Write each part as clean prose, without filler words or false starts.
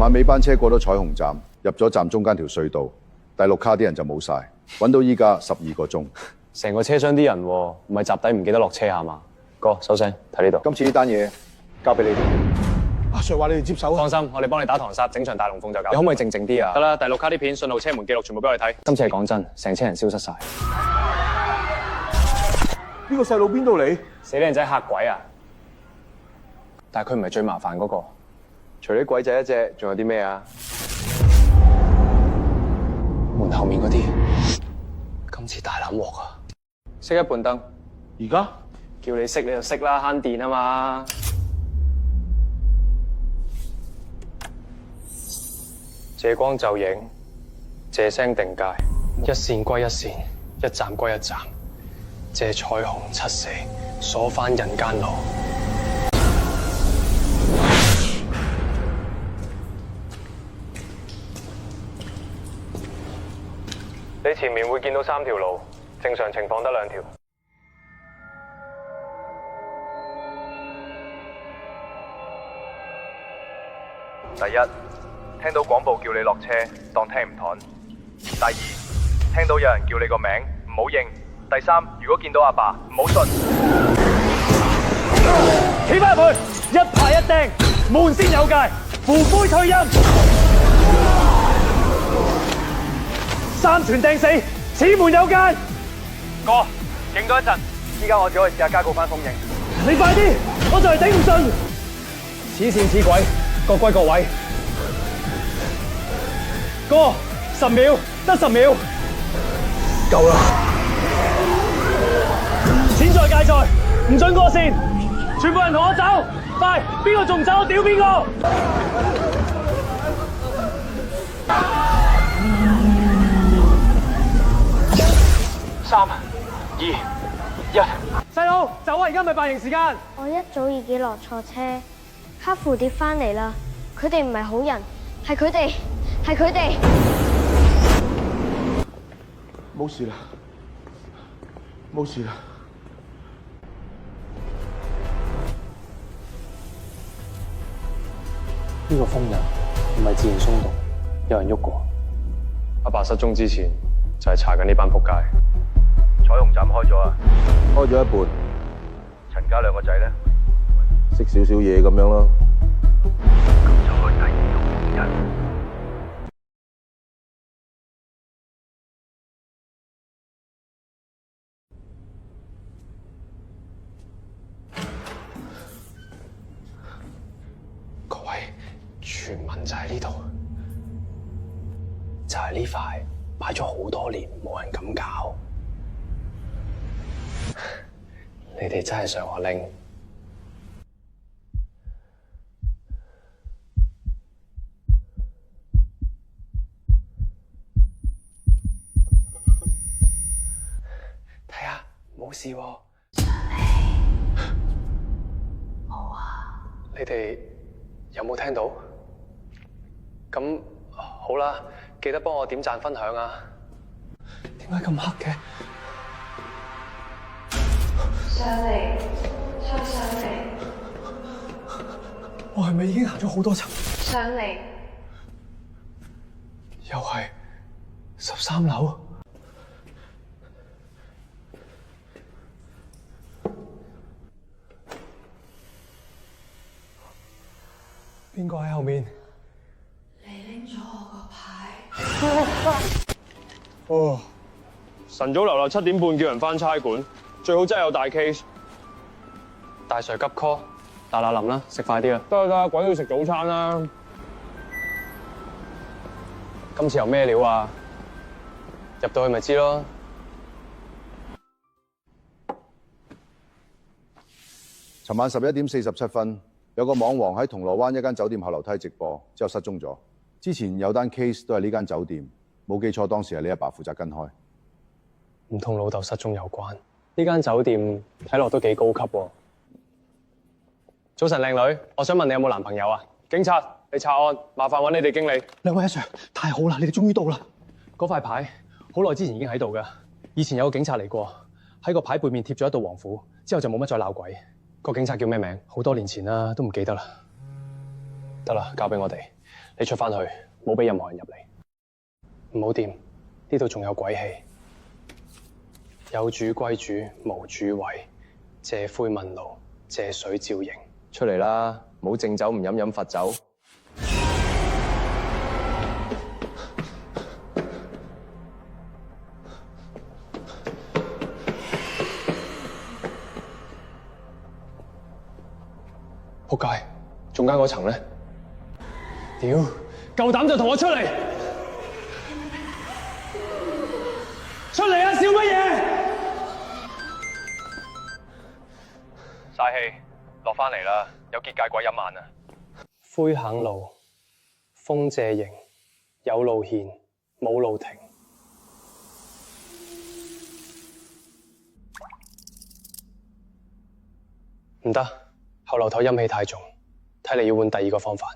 晚尾班車過咗彩虹站，入咗站中間條隧道，第6卡啲人就冇晒，揾到依家12個鐘。成個車廂啲人喎，唔係閘底唔記得落車係嘛？哥，收聲，睇呢度。今次呢單嘢交俾你哋。阿 Sir 話你哋接手啊！放心，我哋幫你打堂殺，整場大龍鳳就搞。你可唔可以靜靜啲啊？得啦，第6卡啲片、信號、車門記錄全部俾我哋睇。今次係講真，成車人消失晒。呢個細路邊度嚟？死靚仔嚇鬼啊！但係佢唔係最麻煩嗰個。除咗鬼仔一隻，仲有啲咩啊？門後面嗰啲，今次大攬鑊啊！熄一半燈。而家叫你熄你就熄啦，慳電啊嘛！借光就影，借聲定界，一線歸一線，一站歸一站，借彩虹七死，鎖翻人間路。你前面會見到3條路，正常情況得2條。第一，聽到廣播叫你落車，當聽唔妥。第二，聽到有人叫你個名，唔好應。第三，如果見到阿爸，唔好信。企翻入去，一排一釘，門先有界，扶灰退陰。3傳掟死，此門有界。哥，影多一陣，依家我只可以試下加高翻風影。你快啲，我就係頂唔順。此線此軌，各歸各位。哥，10秒，得10秒，夠啦。錢在界在，唔准過線，全部人同我走，快！邊個仲唔走，我屌邊個！3、2、1，細佬，走啊！而家咪扮型時間。我一早已經落錯車，黑蝴蝶翻嚟啦。佢哋唔係好人，係佢哋。冇事啦，冇事啦。呢個風人唔係自然鬆動，有人喐過。阿爸失蹤之前就係查緊呢班仆街。彩虹站開咗啊，開咗一半，陳家2個仔咧，識少少嘢咁樣咯。咁就去第2個風人。各位，傳聞就喺呢度，就係呢塊擺咗好多年，冇人敢搞。你哋真係想我拎？睇下，冇事喎。好啊。你哋有冇聽到？咁好啦，記得幫我點讚分享啊！點解咁黑嘅？上嚟，再上嚟。我係咪已經行咗好多層？上嚟。又係13樓。邊個喺後面？你拎咗我個牌。哦，晨早流流7點半叫人返差館，最好真係有大 case。大 Sir 急 call， 嗱臨啦，食快啲啦。得，鬼要食早餐啦。今次有咩料啊？入到去咪知咯。尋晚11點47分，有個網王喺銅鑼灣一間酒店後樓梯直播，之後失蹤咗。之前有單 case 都係呢間酒店，冇記錯當時係你阿爸負責跟開。唔同老豆失蹤有關？呢間酒店睇落都幾高級喎。早晨，靚女，我想問你有冇男朋友啊？警察，你查案，麻煩揾你哋經理。兩位阿 Sir，太好啦，你哋終於到啦！嗰塊牌好耐之前已經喺度㗎，以前有個警察嚟過，喺個牌背面貼咗一道黃符，之後就冇乜再鬧鬼。個警察叫咩名？好多年前啦，都唔記得啦。得啦，交俾我哋。你出翻去，冇俾任何人入嚟。唔好掂，呢度仲有鬼氣。有主歸主，無主為。借灰問路，借水照營。出嚟啦，冇正酒唔飲，飲罰酒。仆街，中間嗰層咧？屌，夠膽就同我出嚟！出嚟啊！笑乜嘢？嘥氣，落翻嚟啦，有結界鬼陰眼啊！灰肯路，風借營，有路獻，冇路停。唔得，後樓頭陰氣太重，睇嚟要換第二個方法。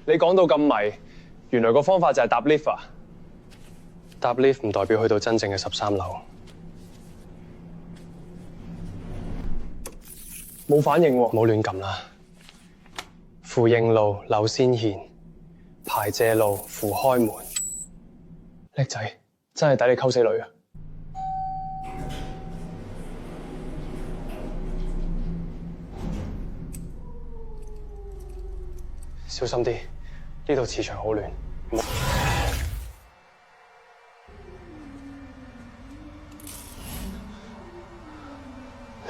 你講到咁迷，原來個方法就係搭 lift 啊！搭 lift 唔代表去到真正嘅13樓。冇反應喎，冇亂撳啦。扶應路，柳先賢；排借路，扶開門。叻仔，真係抵你溝死女啊！小心啲，呢度磁場好亂。你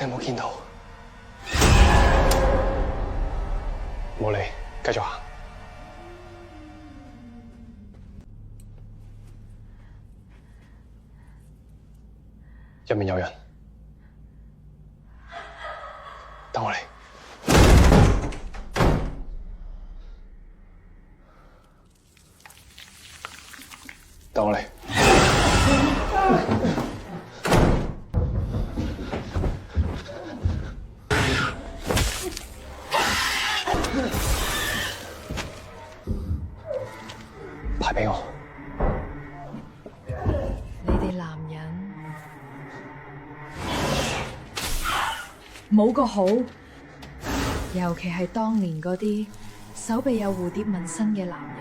有冇見到？冇理，繼續行。入面有人，等我嚟。等我嚟。牌俾我。你哋男人冇個好，尤其係當年嗰啲手臂有蝴蝶紋身嘅男人。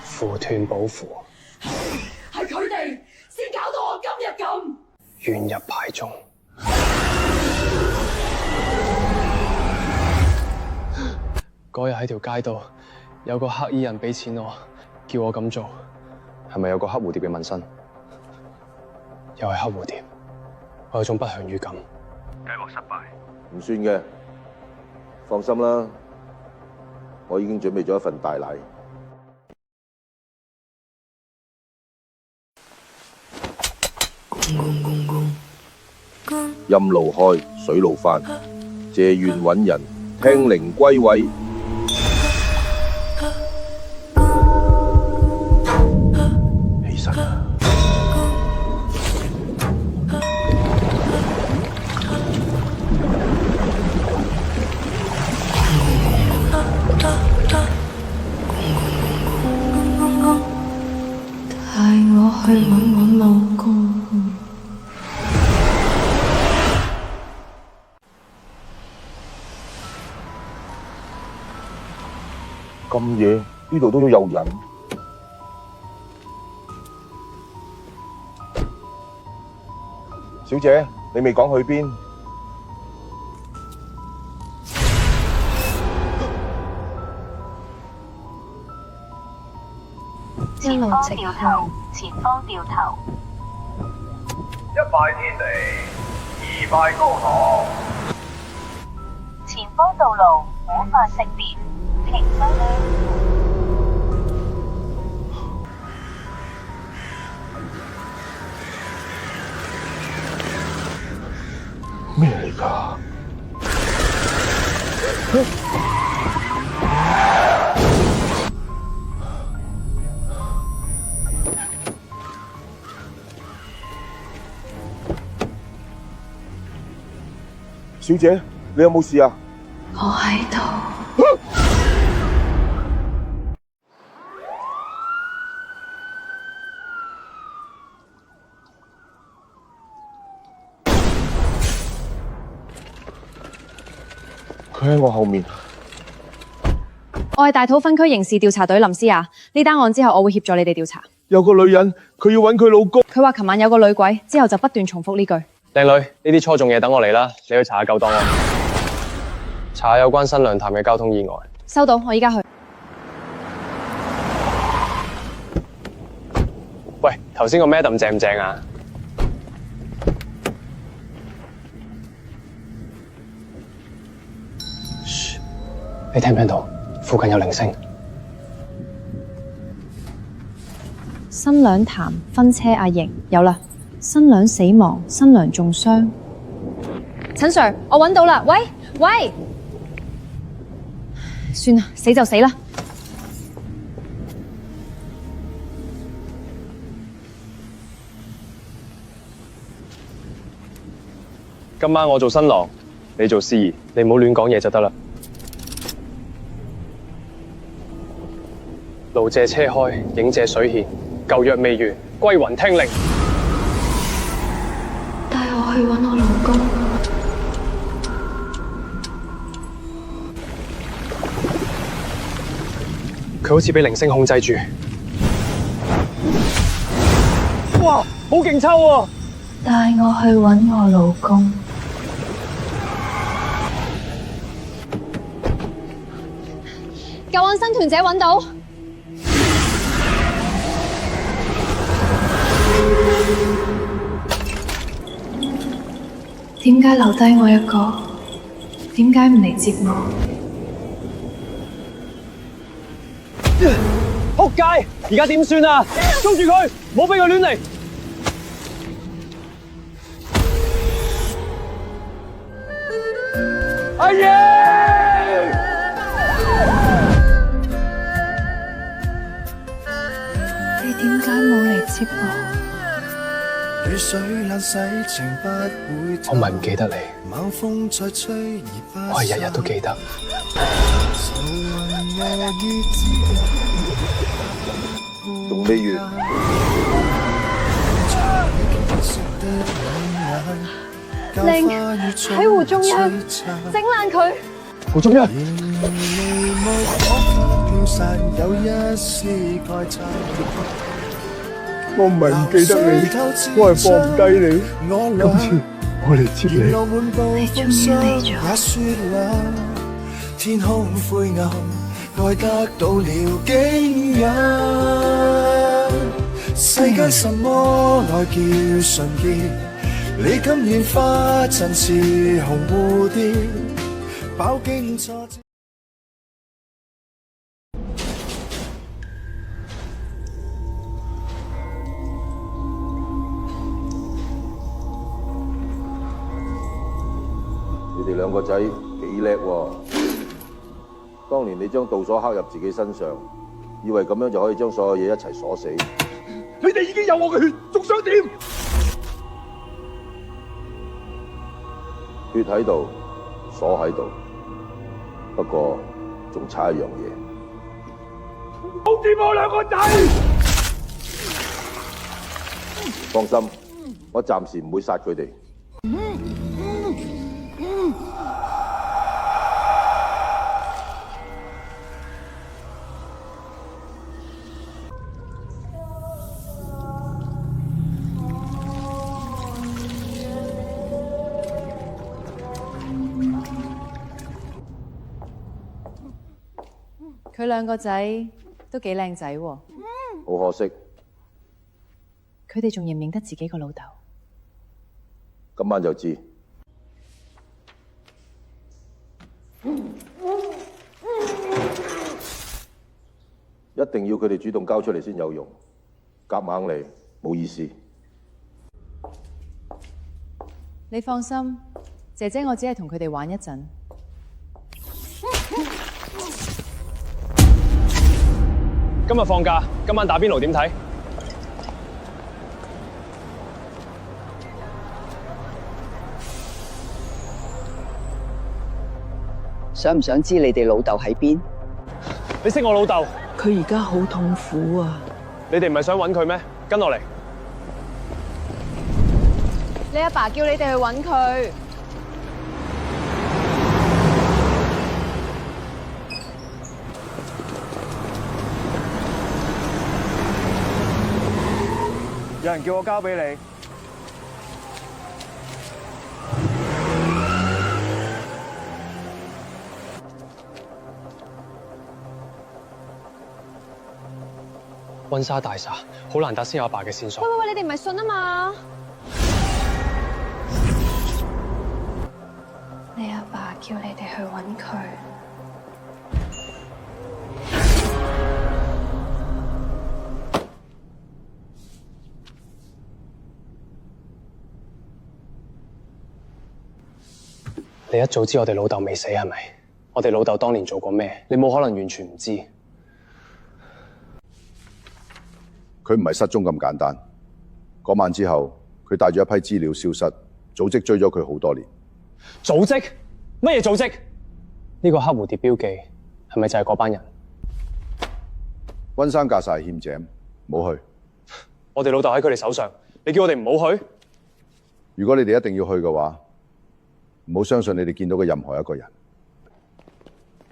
扶斷保扶，係佢哋先搞到我今日咁。願入牌中。嗰日喺條街度，有個黑衣人俾錢我，叫我咁做。係咪有個黑蝴蝶嘅紋身？又係黑蝴蝶，我有種不祥預感。計劃失敗。唔算嘅，放心啦，我已經準備咗一份大禮。陰路開，水路翻，借願揾人，聽靈歸位。起身啦！帶我去揾老公。咁夜呢度都有人。小姐，你未講去邊？一路直行，前方掉頭。一拜天地，二拜高堂。前方道路無法識別，停車呢？咩嚟㗎？小姐，你有冇事啊？我喺度。佢喺我後面。我係大肚分區刑事調查隊林思雅，呢單案之後我會協助你哋調查。有個女人，佢要揾佢老公。佢話琴晚有個女鬼，之後就不斷重複呢句。靚女，呢啲初中嘢等我嚟啦，你去查下舊檔案，查下有關新娘潭嘅交通意外。收到，我依家去。喂，頭先個 Madam 正唔正啊？噓，你聽唔聽到？附近有鈴聲。新娘潭分車阿瑩有啦，新娘死亡，新娘中傷。陳 Sir， 我揾到啦！喂，算啦，死就死啦。今晚我做新郎，你做司儀，你唔好亂講嘢就得啦。路借車開，影借水獻，舊約未完，歸魂聽令。帶我去揾我老公。佢好似俾鈴聲控制住。哇，好勁抽喎！帶我去揾我老公。救案生團者揾到。點解留低我一個？點解唔嚟接我？仆街！而家點算啊？捉住佢，唔好俾佢亂嚟！阿爺！你點解冇嚟接我？我唔係唔記得你，我係日日都記得。仲未完。令喺湖中央整爛佢。湖中央。我唔係唔記得你，我係放唔低你。今次我嚟接你。你終於嚟咗。天空灰暗，愛得到了驚人。世間什麼愛叫純潔？你甘願花陣似紅蝴蝶，飽經挫折。你哋兩個仔幾叻喎！當年你將導鎖刻入自己身上，以為咁樣就可以將所有嘢一齊鎖死。你哋已經有我嘅血，仲想點？血喺度，鎖喺度，不過仲差一樣嘢。冇掂我兩個仔！放心，我暫時唔會殺佢哋。佢兩個仔都幾靚仔喎。好可惜，佢哋仲認唔認得自己個老豆？今晚就知。一定要佢哋主動交出嚟先有用，夾硬嚟冇意思。你放心，姐姐我只係同佢哋玩一陣。今日放假，今晚打邊爐點睇？想唔想知你哋老豆喺邊？你識我老豆？佢而家好痛苦啊！你哋唔係想揾佢咩？跟落嚟。你阿爸叫你哋去揾佢。有人叫我交俾你。溫莎大廈好難得先有阿爸嘅線索。喂，你哋唔係信啊嘛？你阿爸叫你哋去揾佢。你一早知我哋老豆未死係咪？我哋老豆當年做過咩？你冇可能完全唔知。佢唔係失蹤咁簡單。嗰晚之後，佢帶咗一批資料消失，組織追咗佢好多年。組織？乜嘢組織？呢個黑蝴蝶標記係咪就係嗰班人？溫生架勢係欠井，冇去。我哋老豆喺佢哋手上，你叫我哋唔好去？如果你哋一定要去嘅話，唔好相信你哋見到嘅任何一個人。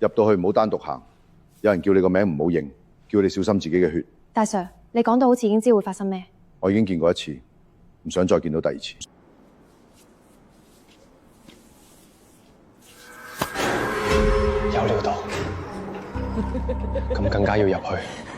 入到去唔好單獨行，有人叫你個名唔好認，叫你小心自己嘅血。大 Sir， 你講到好似已經知會發生咩？我已經見過一次，唔想再見到第二次。有料到，咁更加要入去。